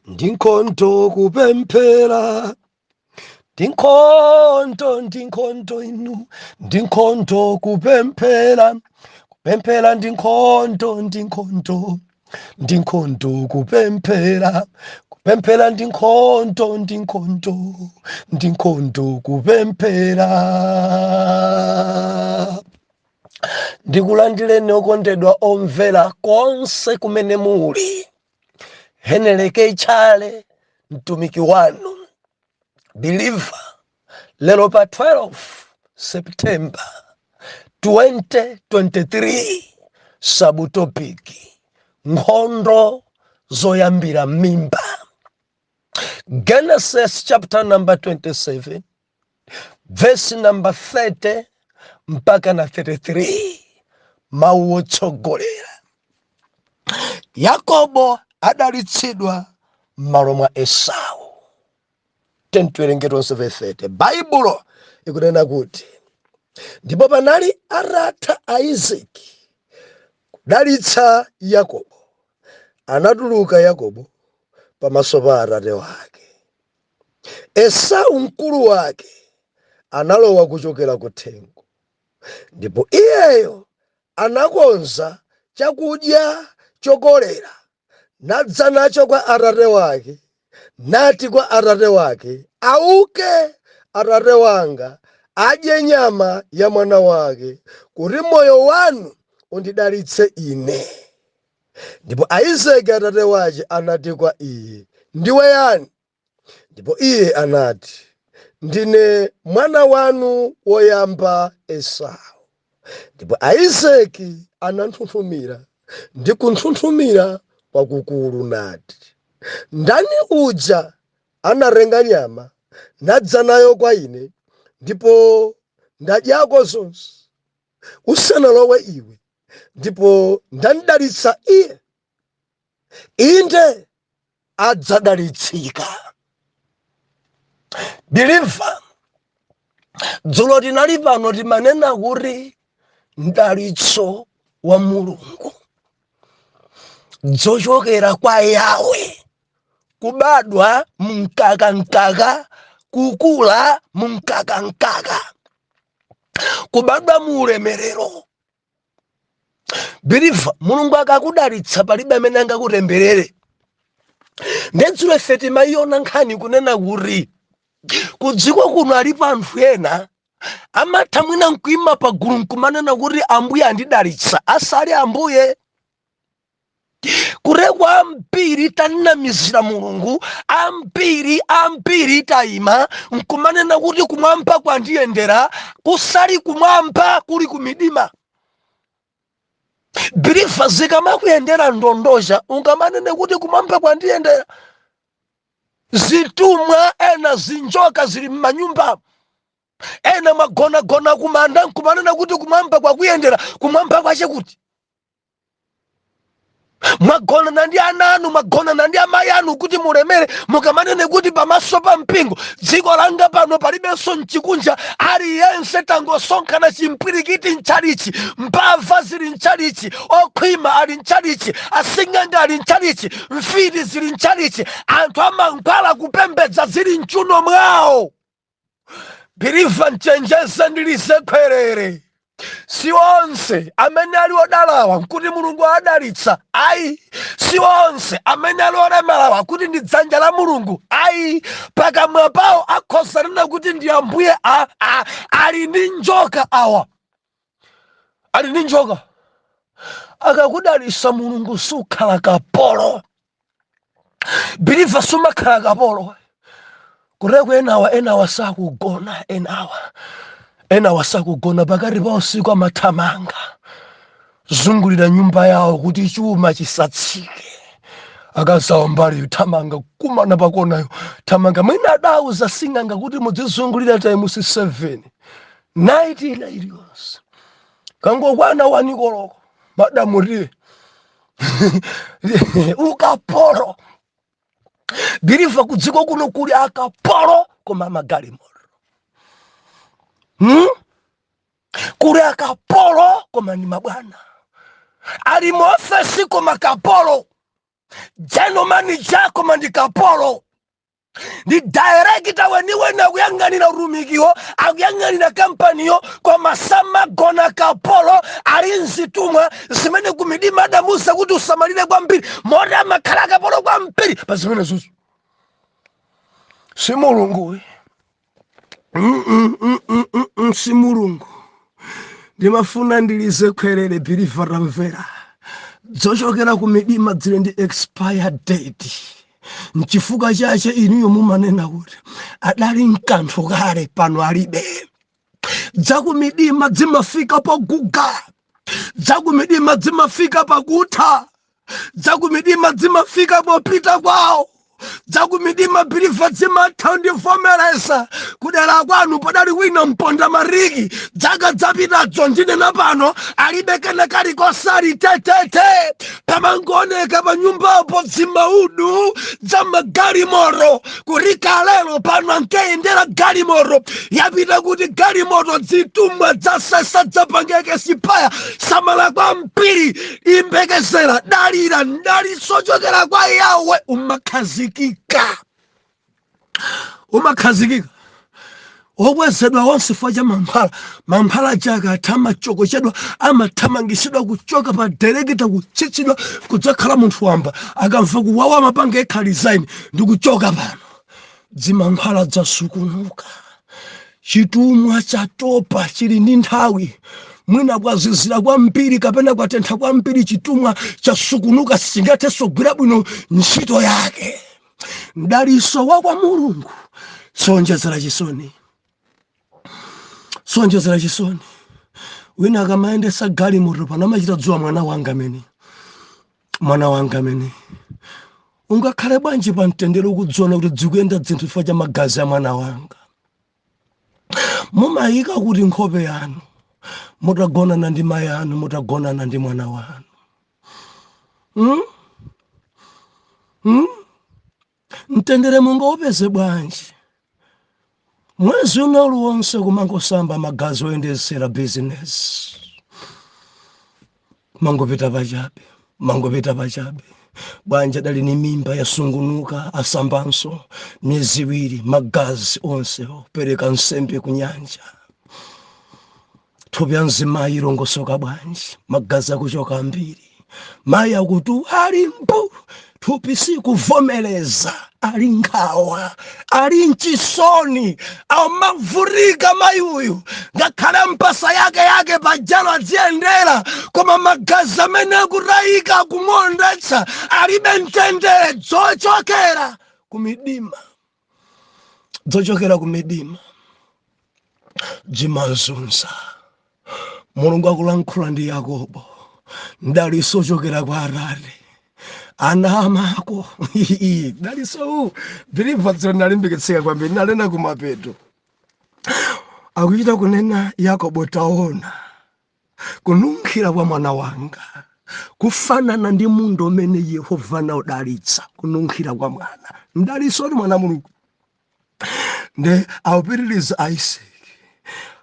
Ndinkondo kupempera. Ndinkondo inu. Ndinkondo kupempera. Kupempera ndinkondo kupempera. Kupempera ndinkondo kupempera. Ndikulandireni okondedwa omvera konse kumene muli. Heneleke ichale mtumiki wanu believer lero pa 12 September 2023 sabutopiki nkhondo zoyambira mimba. Genesis chapter number 27 verse number 30 mpaka na 33 mawu otsogolera. Yakobo adalitsidwa m'malo mwa Esau. Tiwerenge verse 30. Baibulo ikunena kuti ndipo panali atatha Isaki kudalitsa Yakobo, anatuluka Yakobo pamaso pa atate wake. Esau mkulu wake analowa kuchokera kuthengo, ndipo iyeyo anakonza chakudya chokolera nadza nacho kwa atate wake, nati kwa atate wake, auke atate wanga adye nyama ya mwana wake, kuti moyo wanu undidalitse ine. Ndipo Isaki atate wake anati kwa iye, ndiwe yani? Ndipo iye anati, ndine mwana wanu woyamba Esau. Ndipo Isaki ananthunthumira ndi kunthunthumira kwakukulu nati, ndani uja anarenga nyama nadza nayo kwa ine, ndipo ndadyako zonse usanalowe iwe, ndipo ndandidalitsa iye? Inde adzadalitsika. Believer, dzulo tinali pano timanena kuti mdalitso wa Mulungu zochokera kwa Yawe, kubadwa mkaka, kukula mkaka, kubadwa mu ulemerero. Believer, Mulungu akakudalitsa palibe amene angakutemberere. Ndedzulo ife timayiona nkhani kunena kuti kudziko kuno alipo anthu ena amatha mwina nkuima pagulu nkumanena kuti Ambuye andidalitsa, asali Ambuye. Kurekwa ambiri tanamizira Mulungu, ambiri taima nkumanena kuti kumwamba kwandiyendera, kusali kumwamba kuli kumidima. Believer, zikamakuyendera ndondoja ungamanene kuti kumwamba kwandiyendera. Zitumwa ena zinjoka zili m'manyumba, ena magona kumanda nkumanena kuti kumwamba kwakuyendera. Kumwamba kwache kuti? Mwagona nandi ananu, mwagona nandi amayi anu kuti mulemere, mukamanene kuti pamaso pa mpingo dziko langa pano palibenso mchikunja, aliyense tangosonkhana chimpwirikiti nchalichi, mbava zili nchalichi, okhwima ali nchalichi, asing'anga ali nchalichi, mfiti zili nchalichi, anthu amankhwala kupembedza zili mchuno mwawo. Believer, nchenjeze ndilise khwerere. Si onse amene ali odalawa kuti Mulungu adalitsa, ayi. Si onse amene ali olemerawa kuti ndi dzanja la Mulungu, ayi. Pakamwa pawo akhoza nena kuti ndi Ambuye. Ali ndi njoka awa, ali ndi njoka. Akakudalitsa Mulungu sukhala kapolo. Believer, sumakhala kapolo. Kureku enawa sakugona, ena wasakugona pakati pa usiku amathamanga zungulira nyumba yawo kuti chuma chisatsike. Akazawa mbali thamanga kumana pakonayo, thamanga mwina adauza sing'anga kuti mudzizungulira times 7 night iliyonse. Kangokwana wanikoloko madamuriye ukapolo. Believer, kudziko kuno kuli akapolo koma magalimoto. Kuli akapolo koma ni mabwana. ali muofesi koma kapolo, gentleman koma ndi kapolo. Ndi director weniweni akuyang'anira utumikiwo, akuyang'anira kampaniyo, koma samagona kapolo ali mzitumwa zimene kumidima adamusa kuti usamalire kwambiri, moti amakhala kapolo kwambiri pa zimene zuzu. Si mulungu, si mulungu. Ndimafuna ndilize kwerere biliva ramvera. Zochokera kumidima zile ndi expired date. Nchifuka chache inuyo mumanena kuti adali mkanthu kale pano alibe. Dzakumidima dzimafika paguga, dzakumidima dzimafika pakutha, dzakumidima dzimafika popita kwawo, dzakumidima biliva dzimatha ndivomereza kudera kwanu padali wina mponda mariki, dzaka dzapitadzo ndinena pano alibe kena kalikosali tetete. Pamangooneka pa nyumbapo dzimaudu dzamagalimoto kulika lero pano ankeyendera galimoto yapita kuti galimoto zitumwa dzasesa dzapangeke sipaya samala kwambiri imbekezera dalira ndalisochokera kwa yawe umakhazikika. Owezedwa wonse faja mamphala chaka atama choko chedwa amathamangisidwa kuchoka pa delegita kutsitsidwa kudzakhala munthu wamba akamva kuwawa mapanga ekhalizaini ndi kuchoka pano. Dzimamphala dzasukunuka, chitumwa chatopa chili ndi nthawi, mwina kwazizira kwambiri kapena kwatentha kwambiri, chitumwa chasukunuka singathenso kugwira bwino ntchito yake. Mdaliso wa kwa Mulungu sonjezera chisoni. Sonjezera chisoni. Wina akamaendesa galimoto pano amachita dzuwa mwana wanga amene. Ungakhale bwanji pa mtendere ukudziona kuti dzikuyenda dzinthu chifukwa cha magazi a mwana wanga. Mumayika kuti nkhope yanu mutagonana ndi mayi anu, mutagonana ndi mwana wanu. Mtendere mungaupeze bwanji mwezi uno wonse kumangosamba magazi oyendesera business. Mangopita pachabe. Bwanja dali ni mimba yasungunuka asambanso myezi iwiri, magazi onse pereka nsembe kunyanja. Thupi nzima irongosoka bwanji, magazi akuchoka ambiri. Mayi akuti ali mpu, thupi sikuvomereza, ali nkhawa, ali nchisoni, amavurika mayi uyu. Ngakhale mpasa yake pajalo adziendera, koma magazi amene akutayika kumondetsa alibe mtendere. Zochokera kumidima dzimazunza. Mulungu akulankhula ndi Yakobo, mdaliso ochokera kwa Atate, ana amako. Mdaliso biliva nalimbikitsika kwambiri, nalena kumapeto akuchita kunena Yakobo, taona kununkhira kwa mwana wanga kufanana ndi mundo umene Yehova naudalitsa. Kununkhira kwa mwana mdaliso ni mwana Mulungu. Nde awupitiriza Isaac.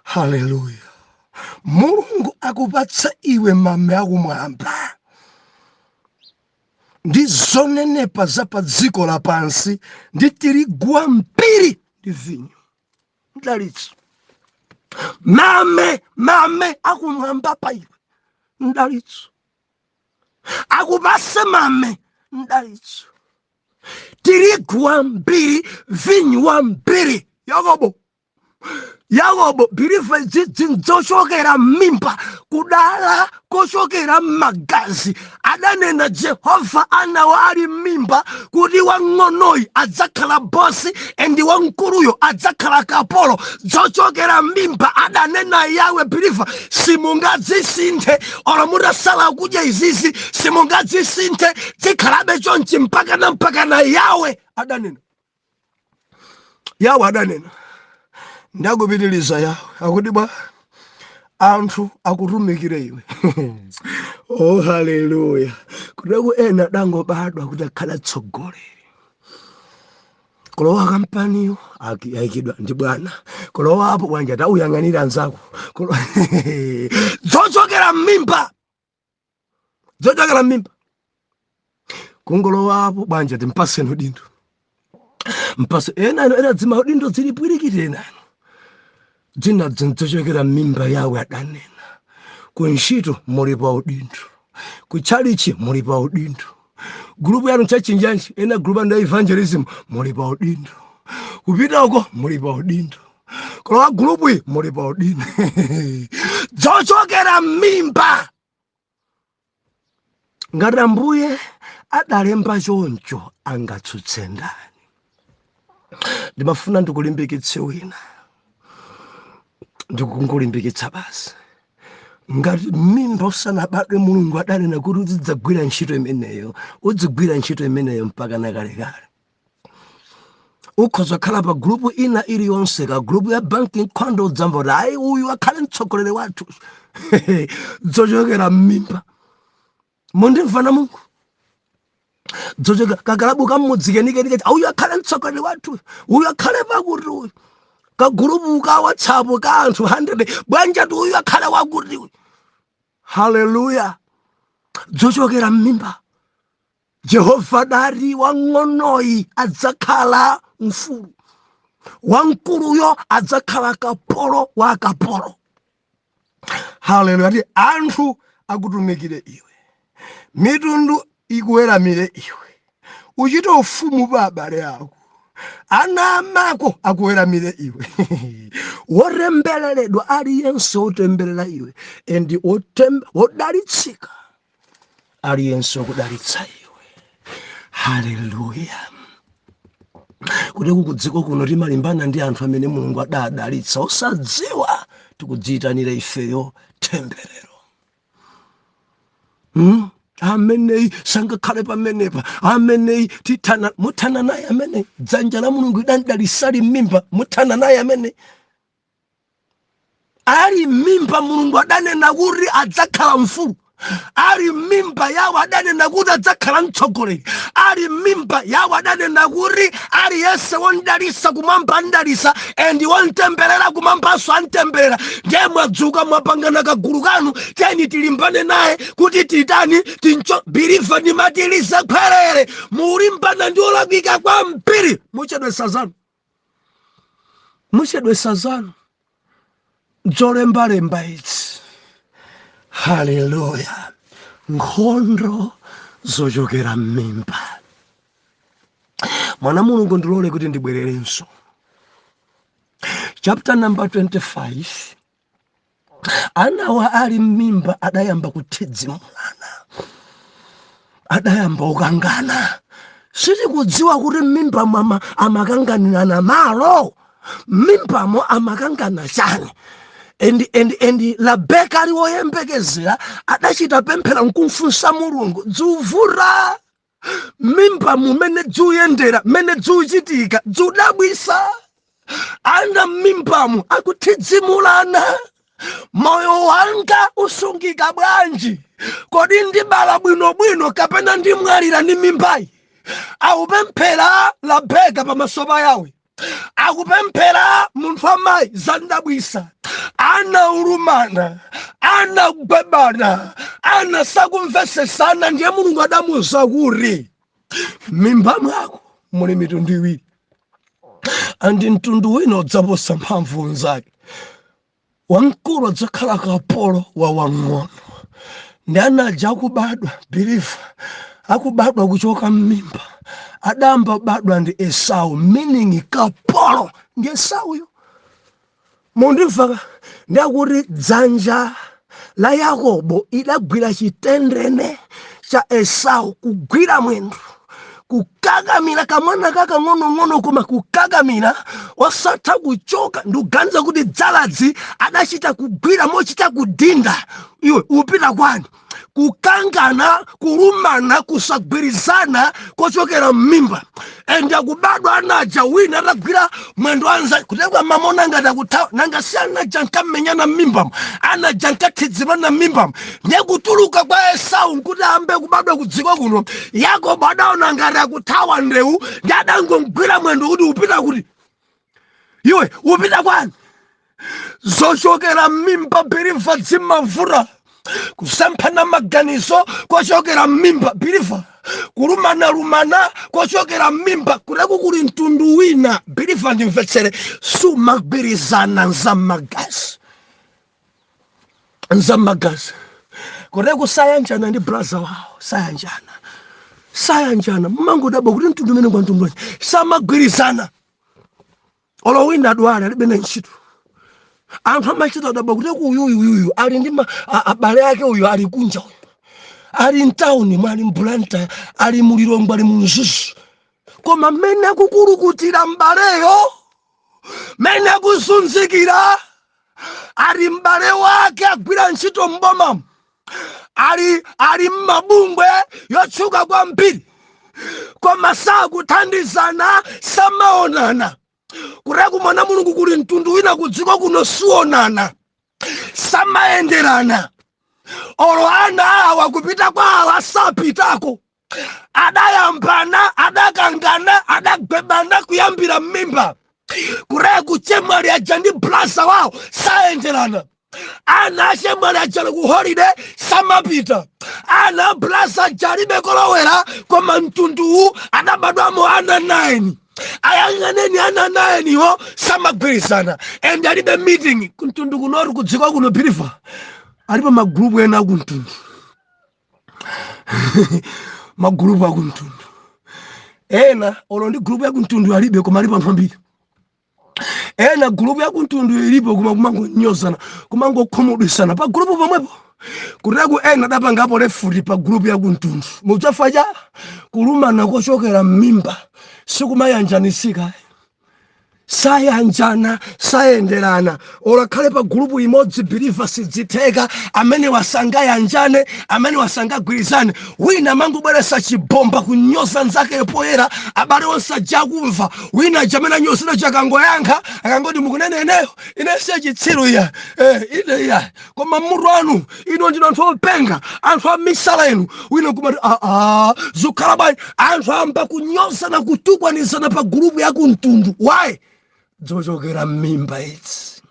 Haleluya. Mulungu akupatsa iwe mame akumwamba ndi zonenepa za pa dziko lapansi, ndi tirigu ambiri ndi vinyo. Mdalitso. Mame akumwamba pa iwe. Mdalitso. Akupase mame. Mdalitso. Tirigu ambiri, vinyo ambiri. Yakobo biliva zochokera mimba, kudala kochokera magazi. Adanena Jehova anawo ali mimba kuti wang'onoyi adzakhala bosi endi wamkuruyo adzakhala kapolo. Zochokera mimba adanena yawe biliva simungadzisinthe, ora mutasala kudya izizi simungadzisinthe, zikhalabe chonchi mpaka na yawe adanena. Ndakupitiliza yawe akuti bwa anthu akutumikire iwe. Oh haleluya. Kuteku ena dangobadwa kuti akhala tsogoleri. Kulowa kampaniyo ayikidwa ndi bwana. Kulowa apo bwanja tauyang'anira anzako. Zochokera mimba. zochokera m'mimba. Kungolo wapo banja timpase udindo. Mpase ena dzima udindo zili bwirikiti enano. Dzina zochokera m'mimba yawe adanena. Kunshito muli pa udindo. Kuchalichi muli pa udindo. Grupu yanu chachi njanji ena grupu nda evangelism muli pa udindo. Kupita uko muli pa udindo. Kwa grupu hii muli pa udindo. Zochokera m'mimba. Ngati Ambuye adalemba choncho angatsutse ndani. Ndimafuna ndikulimbikitse wina. Ndikukulimbikitsa basi. Ngati m'mimba usanabadwe Mulungu adanena kuti uzidzagwira ntchito imeneyo, udzigwira ntchito imeneyo mpaka nakalekale. Ukhoza khala pa grupu ina iliyonse, ka grupu ya banking NKHONDO udzamva kuti ayi uyu akhale mtsogoleri wathu. Zochokera m'mimba. Mundimvana Mungu. Zochokera kakalabu kamudzikenikeni uyu akhale mtsogoleri wathu, uyu akhale pakuti uyu. Ka grupu ka WhatsApp ka anthu 100 bwanja tu uyu akhale wakuti. Hallelujah. Zochokera m'mimba. Jehova dari wang'onoyi adzakhala mfulu. Wamkuluyo adzakhala kapolo wa kapolo. Hallelujah. Anthu akutumikire iwe. Mitundu ikuweramire iwe. Uchite ufumu pa abale ako. Ana amako akuweramire iwe. Worembeleredwa aliyense otemberera iwe. Endi odalitsika aliyense okudalitsa iwe. Hallelujah. Kuti kudziko kuno timalimbana ndi anthu amene Mulungu adadalitsa osadziwa tikudziitanira ifeyo temberero. Ameneyi sangakhale pamenepa. Ameneyi muthana naye amene dzanja la Mulungu idandalisali m'mimba muthana naye amene ali m'mimba Mulungu adanena kuti adzakhala mfulu. Ali m'mimba yawo adanena kuti adzakhala mtsogoleri. Ali m'mimba yawo adanena kuti aliyense wondalisa kumwamba andalisa endi wontemberera kumwambanso antemberera. Ndiye mwadzuka mwapangana kagulu kanu tiyeni tilimbane naye kuti titani tincho biliva ni matiliza khwerere. Mulimbana ndi olakwika kwambiri. Muchedwesa zanu. Zolembalemba idzi. Hallelujah. Nkhondo zochokera m'mimba. Mwana Mulungu ndilole kuti ndibwererenso. Chapter number 25. Anawa ali m'mimba adayamba kuthidzimulana. Adayamba ukangana. Sitikudziwa kuti m'mimba mama amakanganirana malo. M'mimbamo amakangana chani. Endi Labeka ali woyembekezera adachita pemphera nkumfunsa Mulungu dzuvura m'mimba mumene dzuyendera mene dzuchitika dzudabwisa. Ana m'mimbamu akuthidzimulana. Moyo wanga usungika bwanji? Kodi ndibala bwinobwino kapena ndimwalira ndi mimbayi? Akupemphera Labeka pamaso pa Yawe. Akupemphera munthu amayi zandabwisa. Ana ulumana, ana gwebana, ana sakumvesesana. Ndiye Mulungu adamuza kuti m'mimba mwako muli mitundu iwiri. Andi mtundu wina udzaposa mphamvu unzake. Wamkulu adzakhala kapolo wa wang'ono. Ndi anaja akubadwa biliva akubadwa kuchoka m'mimba. Adamba badwa ndi Esau, meaning kapolo ndi Esauyo. Mundimva ndakuti dzanja la Yakobo idagwira chitendene cha Esau kugwira mwendo. Kukagamira kamwana kakang'ono koma kukagamira osatha kuchoka. Nduganiza kuti dzaladzi adachita kugwira mochita kudinda. Iwe upita kwani? Kukangana, kulumana, kusagwirizana kochokera m'mimba. Enda kubadwa anaja wina atagwira mwendo anza kutekwa mamona ngati akuthawa nanga si anaja nkamenyana m'mimbamu, anaja nkathidzimana m'mimbamu. Ndiye kutuluka kwa Esau nkuti ambe kubadwa kudziko kuno, Yakobo adaona ngati akuthawa ndewu ndi adangomgwira mwendo kuti upita kuti. Iwe upita kwani? Zochokera m'mimba biliva dzimavura. kusemphana maganizo kochokera m'mimba biliva, kulumana kochokera m'mimba kuleku kuli mtundu wina biliva ndimvetsere sumagwirizana nzamagazi kuleku sayanjana ndi brother wawo sayanjana mmangodabwa kuti mtundu umene kwa mtundu wachi samagwirizana olo wina adwala alibe na ntchito anthu amachita dabwa kuti uyu ali ndi abale yake, uyu ali kunja, uyu ali mtawuni mwali mbulanta, ali mulilongo, ali munzuzu, koma mmene akukulukutira mbaleyo, mmene akusunzikira ali mbale wake agwira ntchito mboma, ali mmabungwe yotchuka kwambiri, koma sakuthandizana, samaonana. Kureku mwana mulungu kuli mtundu wina kudziko kuno sionana, samaenderana. Olo ana awa kupita kwawo asapitako, adayambana, adakangana, adagwebana kuyambira m'mimba. Kureku chemwali aja ndi brasa wawo saenderana. Ana achemwali aja ku holiday samapita. Ana brasa jalibe kolowera, koma mtundu adabadwamo ana 9. Ayanganeni ana 9 ho samagwirizana. And alibe meeting kuntundu kunoru kudziko kuno biliva. Alipo magrupu ena kuntundu. Magrupu akuntundu. Ena olo ndi grupu ya kuntundu alibe koma alipo anthu ambiri. Ena grupu ya kuntundu ilipo kumango nyozana, kumango khomodisana pa grupu pomwepo. Kureku ena dapangapo refuti pa grupu ya kuntundu. Muchafaja kulumana kochokera m'mimba sikumayanjanisika. Sayanjana, sayenderana. Ola khale pa grupu imodzi biliva sidzitheka, amene wasanga yanjane, amene wasanga gwirizane. Wina mangubweresa chibomba kunyoza nzake poyera, abale onse ajakumva. Wina jamena nyosina chakangoyankha, akangoti mukunene eneyo, inese chitsiru ya. Ine ya. Koma mmutu anu, ino ndino anthu openga, anthu amisala enu. Wina kumati zukhalabani, anthu amba kunyoza na kutukwanizana pa grupu ya kuntundu. Why? Zochokera m'mimba izi.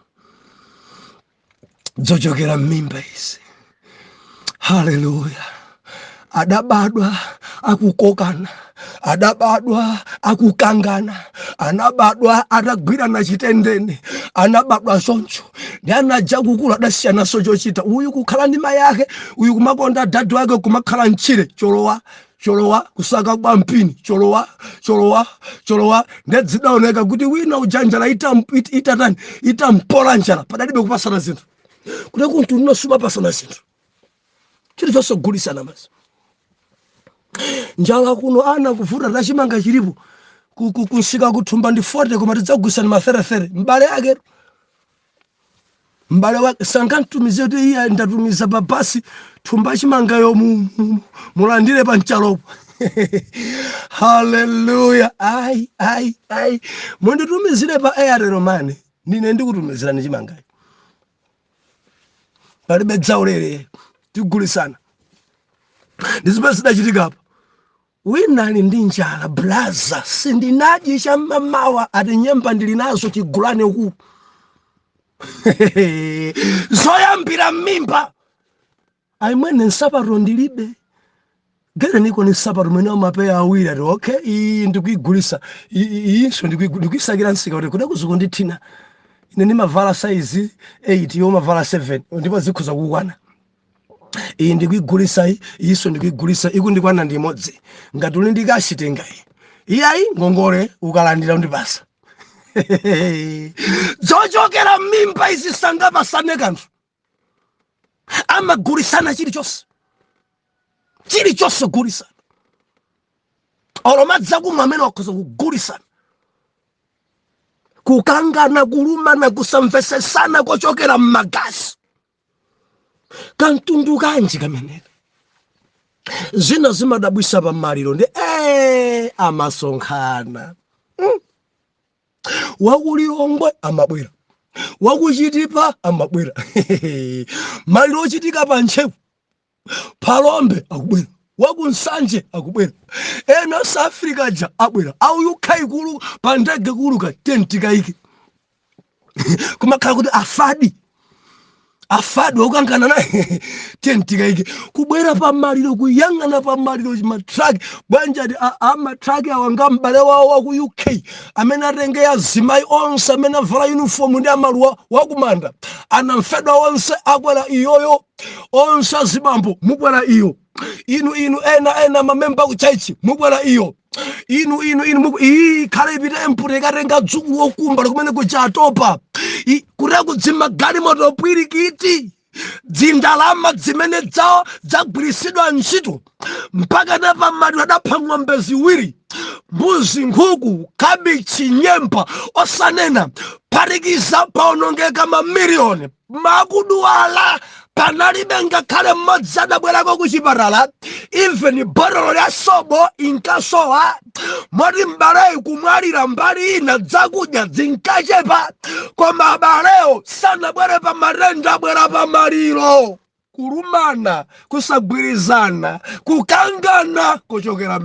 Zochokera m'mimba izi. Hallelujah. Adabadwa akukokana, adabadwa akukangana, anabadwa adagwirana chitendene, anabadwa choncho. Ndi anaja kukula adasiyana sochochita. Uyu kukhala ndi mai yake, uyu kumakonda dadi wake kumakhala mchire cholowa kusaka kwa mpini cholowa ndedzidaoneka kuti wina ujanjala itampola njala padalibe kupasana zinthu. Kuti kuntu unosuma pasana zinthu chili chosogulisana mazi. Njala kuno ana kuvuta tachimanga chilipo kusika kuthumba ndi 40 koma tidzagusana maferefere. Mbale wake sangantumize kuti iye ndatumiza babasi thumba chimanga yo mulandire pa mchalopo. Hallelujah. Ai munditumizire pa airero mane nine ndikutumizirani chimanga. Palibe dzaulere tigulisana. Ndizimene zidachitika apa. Wina ali ndi njala blaza sindinaji cha mamawa ati nyemba ndili nazo chigulane uku. Zoyambila mimba. Aimwene nsaparo ndilibe. Gere niko ni saparo mwene mapeya awiri ati okay iyi ndikuigulisa. Iyiso ndikuisakira nsika kuti kuda kuzukunditina. Ine ni mavala size 8 yo mavala 7 ndipo zikhuza kukwana. Iyi ndikuigulisa iyiso ndikuigulisa iku ndikwana ndi imodzi. Ngati uli ndikachitenga iyayi ngongole ukalandira undipasa. Zochokera mimba izi sangapasane kanthu. Amagulisana chilichonse gulisana. Olomadza kumwe amene wakhoza kugulisana. Kukangana, kulumana, kusamvesesana kochokera m'magazi. Kantundu kanji kamenera. Zina zimadabwisa pa maliro ndi amasonkhana. Wakulilongwe amabwera. Wakuchitipa amabwera. Maliro ochitika pa ntchewu. Palombe akubwera. Wakunsanje akubwera. Ena South Africa ja abwera. Au UK kulu pa ndege kuluka tenti kaiki. Kumakhala kuti afadi. afadwa ukangana naye tentika iki kubwera pamaliro kuyang'ana pamaliro matraki bwanjati matraki awanga m'bale wawo wa ku UK amene atenge azimayi onse amene avala uniform ndi amaluwa wakumanda anamfedwa onse akwera iyoyo onse azibambo mukwera iyo inu ena mamemba ku church mukwera iyo inu iyi khale ipita empure ikatenga dzuku wokumba kumene kuja atopa kuti kudzima galimoto pwirikiti dzindalama zimene dzawo dzagwirisidwa ntchito mpaka napamadwe adapha ng'ombe ziwiri mbuzi nkhuku kabichi nyemba osanena phatikiza paonongeka mamiliyoni makudwala panalibe ngakhale mmodzi adabwerako ku chipatala even botolo lya sobo inkasowa moti mbaleyo kumwalira mbali ina dzakudya zinkachepa koma abaleyo sanabwere pa matenda abwera pa maliro kulumana kusagwirizana kukangana kuchokera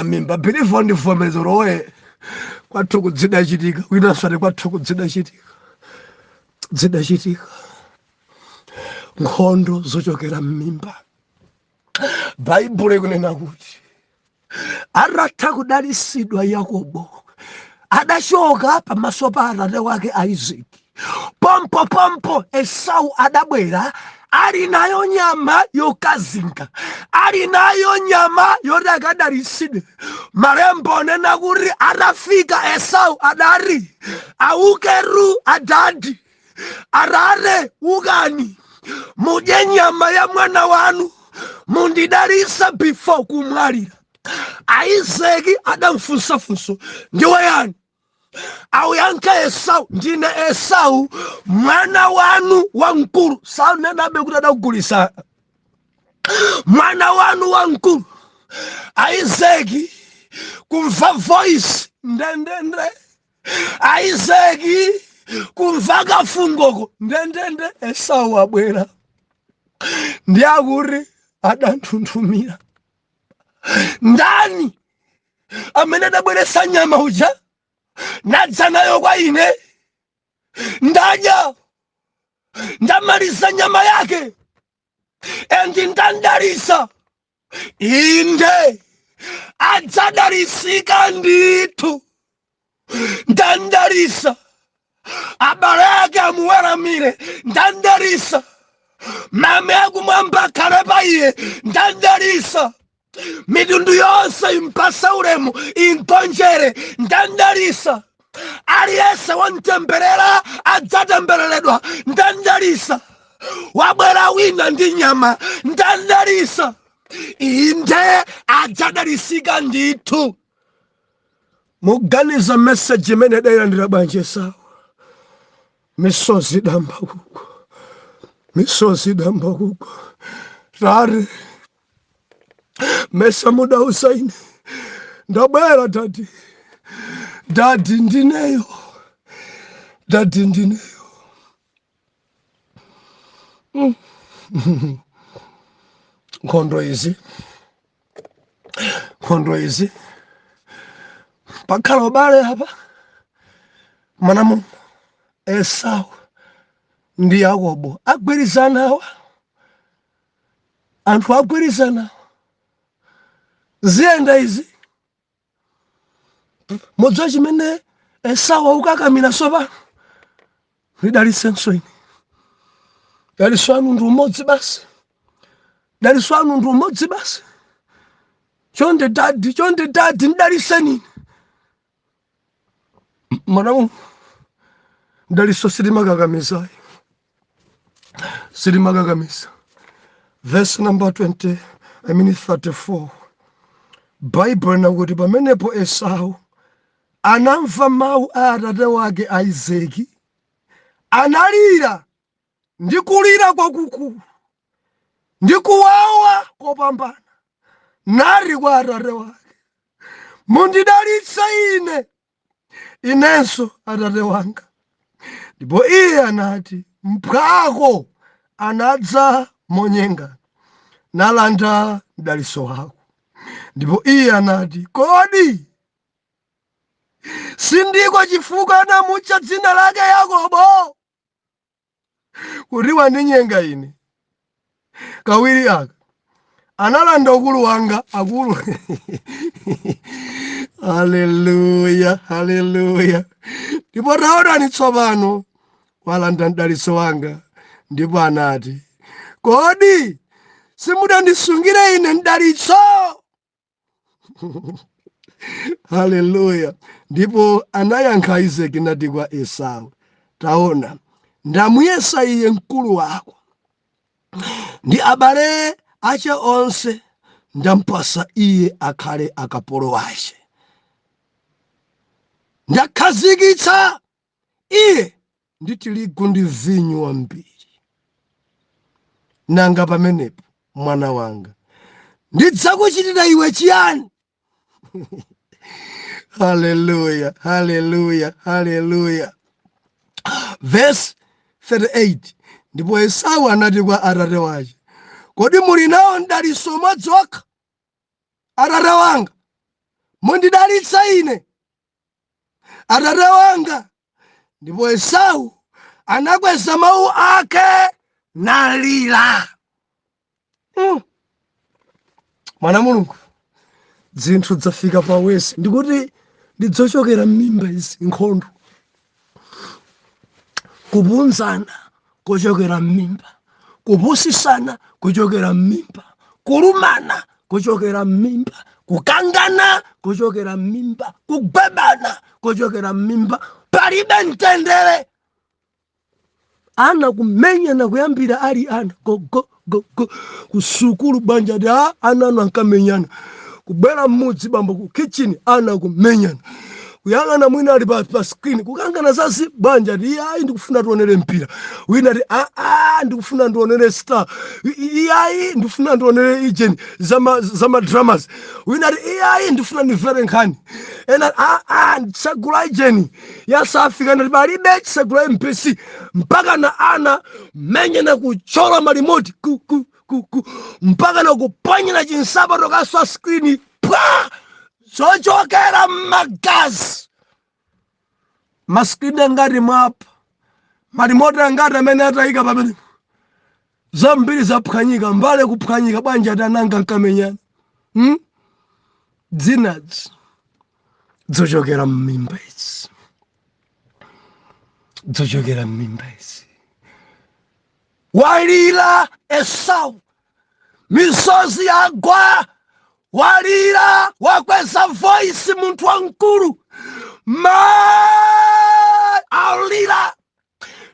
m'mimba bilivo ndi vomezero oye kwathu kudzidachitika winanso ati kwathu kudzidachitika nkhondo zochokera m'mimba bhaibhuri kunena kuti atatha kudalisidwa Yakobo adachoka pamaso pa atate wake Isaki pompo Esau adabwera ali nayo nyama yokazinga ali nayo nyama yoti akadalisidwe malembo onena kuti atafika Esau adati aukeru adati arare ukani mudye nyama ya mwana wanu mundidalisa before kumwalira Isaki adamfunsafunso ndiwe yani auyankha Esau ndine Esau mwana wanu wamkulu saunenabe kuti adakugulisa mwana wanu wamkulu Isaki kumva voice ndendende Isaki kumva kafungoko ndendende Esau abwera ndiakuri adanthunthumira ndani amene adabweresa nyama uja nadza nayo kwa ine ndadya ndamaliza nyama yake endi ndandalisa inde adzadalisika ndithu ndandalisa abale ake amuweramire ndandalisa mame akumwamba akhale pa iye ndandalisa mitundu yonse impasa ulemu inkonjere ndandalisa aliyense wantemberera adzatembereredwa ndandalisa wabwera wina ndi nyama ndandalisa inde adzadalisika ndithu muganiza message imene idayilandira bwanji Esau misozi damba kuko tari mesa muda usaini ndabwera dadi ndineyo nkhondo izi pakhala ubale apa mwanamu Esau ndi Yakobo agwirizanawa anthu agwirizana ziyenda izi modzo chimene Esau ukakamira soba lidalisenso ine daliswanu ndu umodzi basi chonde dadi ndaliseni mwanamu ndaliso silimakakamiza verse number 34 Bible nakuti pamenepo Esau anamva mawu a atate wake Isaki analira ndi kulira kwakukulu ndi kuwawa kopambana nari kwa atate wake mundidalitse inenso atate wanga ndipo iye anati mphwako anadza monyenga nalanda mdaliso wako ndipo iye anati kodi sindiko chifukwa anamutcha dzina lake Yakobo kuti wandinyenga ine kawiri aka analanda ukulu wanga akulu. Haleluya, haleluya. Ndipo taonani tsopano walanda mdalitso wanga, ndipo anati, kodi simudandisungire ine mdalitso? Haleluya. Ndipo anayankha Isaki nati kwa Esau, taona ndamuyesa iye mkulu wako ndi abale ache onse, ndampasa iye akhale akapolo wace. Ndakhazikitsa iye ndi tirigu ndi vinyo wambiri. Nanga pamenepo mwana wanga ndidzakuchitira iwe chiyani? Haleluya, haleluya, haleluya. Verse 38. Ndipo Esau anati kwa atate wace, kodi muli nawo mdalitso umodzi wokha, atate wanga? Mundidalitsa ine, atate wanga. Ndipo Esau anakweza mawu ake nalira. Mwana Mulungu, zinthu zafika pawesi, ndikuti ndidzochokera m'mimba izi, nkhondo, kupunzana kuchokera m'mimba, kupusisana kuchokera m'mimba, kulumana kuchokera m'mimba, kukangana kuchokera m'mimba, kugwebana kuchokera m'mimba. Palibe mtendere. Ana kumenyana kuyambira ali ana go kusukulu banja ndi ana ankamenyana, kubwera mmudzi bambo ku kitchen ana kumenyana, kuyang'ana mwina ali pa screen kukangana zasi banja ndi ayi ndikufuna tuonere mpira, wina ndi ndikufuna ndionere star, ayi ndikufuna ndionere ijeni zama dramas, wina ndi ayi ndikufuna ndimvere nkhani, ena ndisagula ijeni ya South Africa ndi palibe chisagula MPC, mpaka na ana menyana kuchola malimoti mpaka na kupanyira chinsabato kaswa screen pa zochokera magazi. Maskini ngati mwapa, malimoti ngati amene atayika pamene, zambiri zaphwanyika, mbale kuphwanyika, banja tananga nkamenyana. Dzinazi zochokera m'mimba izi, zochokera m'mimba izi. Walira Esau, misozi yagwa, walira, wakweza voice munthu wankulu, alira.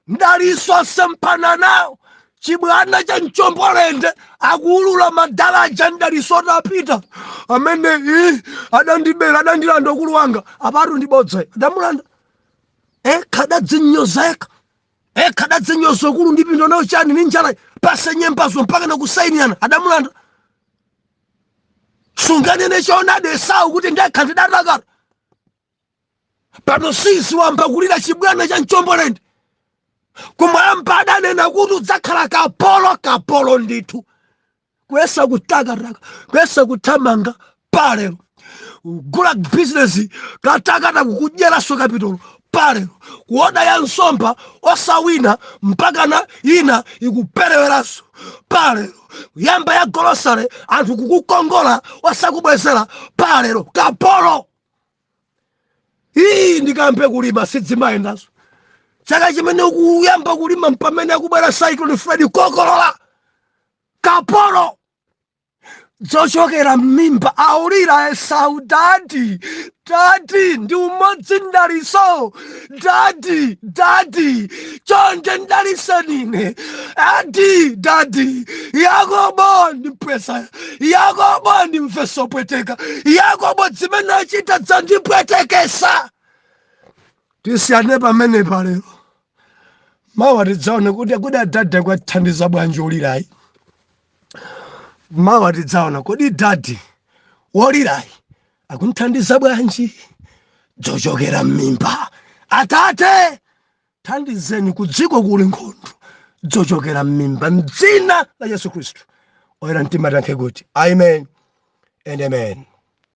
Mdalitso sempana nawo, chibwana cha mchombolende akuulula madaraja mdalitso tapita, amene adandibera adandilanda ukulu wanga apatu ndibodza adamulanda khadadzinyozeka khadadzinyozeka ukulu ndipindo nawo chani ni njala pase nyembazo mpaka na kusainiana adamulanda. Sunganene choonadi Esau kuti ndekha ndidatakata pano sisi wamba kulira chibwana cha mchombolende, kumwamba adanena kuti udzakhala kapolo ndithu, kuyesa kutakataka, kuyesa kuthamanga palero, kugula business katakata kukudyeraso kapitolo palero, kuoda ya nsomba osawina mpaka na ina ikupereweraso palero, kuyamba ya golosale anthu kukukongola osakubwezera palero, kapolo. Iyi ndikampe kulima sidzimayendaso, chaka chimene ukuyamba kulima mpamene akubwera cyclone Freddy kokolola, kapolo. Zochokera m'mimba aulira Esau, dadi ndi umodzi mdalitso, dadi chonde mdalitse nine, dadi Yakobo ndipwesa, Yakobo ndimveso pweteka, Yakobo zimene achita dzandipwetekesa. Tisiyane pamene palero, mawa tidzaone kuti adada kwathandiza bwanji ulirayi. Mawa tidzaona kodi dadi wolirayi akunthandiza bwanji. Zochokera m'mimba, atate thandizeni kudziko kuli nkhondo, zochokera m'mimba m'dzina la Yesu Khristu oyera mtima tankhe kuti amen and amen.